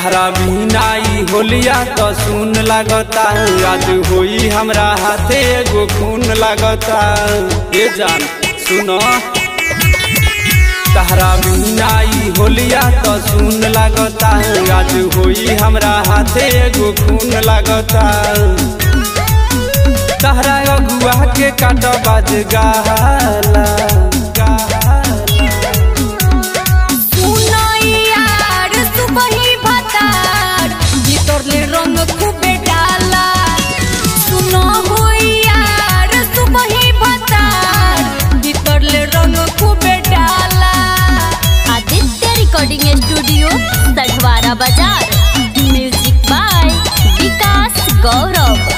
तहरा बिनाई होलिया तो सुन लगता आज होई हमरा हाथे एगो खून लगता। ए जान सुनो तहरा बिनाई होलिया तो सुन लगता आज होई हमरा हाथे एगो खून लगता। तहरा अगुआ के काट बाज गाला स्टूडियो सढवारा बाजार। म्यूजिक बाय विकास गौरव।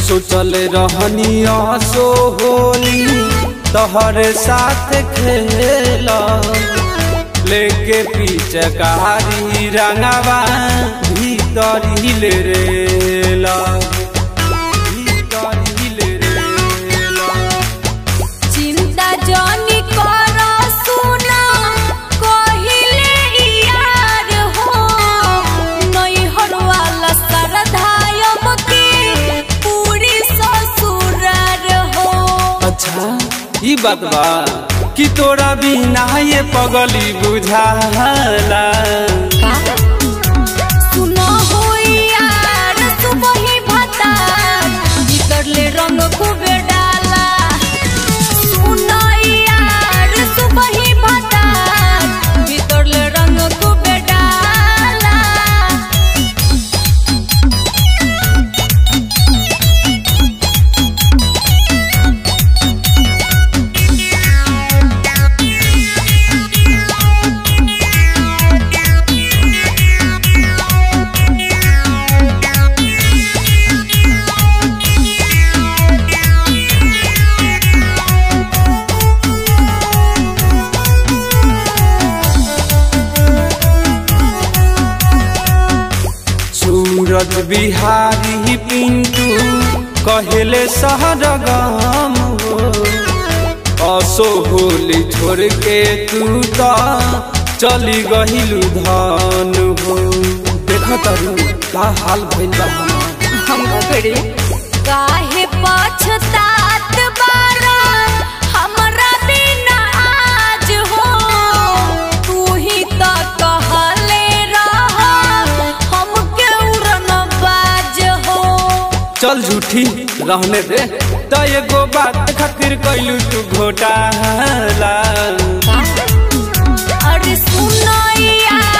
सोचल रहनी आसो होली तोहरे साथ खेला लेके पीछे कारी रंगवा भीतर हिले रेला चिंता जानी करो सुना कहिले यार हो नहीं हर वाला सरधायम के पूरी ससुरार हो। अच्छा ई बात बा कि तोरा बिना ये पगली बुझाला। सुनो हो यार सुबह ही भता भीतर ले रंग खूबे डाला। सुनो यार सुबह ही भता भीतर ले रंग खूबे डाला। सूरज बिहारी पिंटू कहले शहर गम हो असो होली छोड़ के तू तो चली गहिलू धन हो। देखो तारू का हाल भइल बा हमका करे काहे पछतात बारा हमरा बिना आज हो। तू ही तो कहले रह हमके उड़न बाज हो। चल झूठी रहने दे तो एगो बात खातिर कैलू तू घोटाला। अरे सुनो यार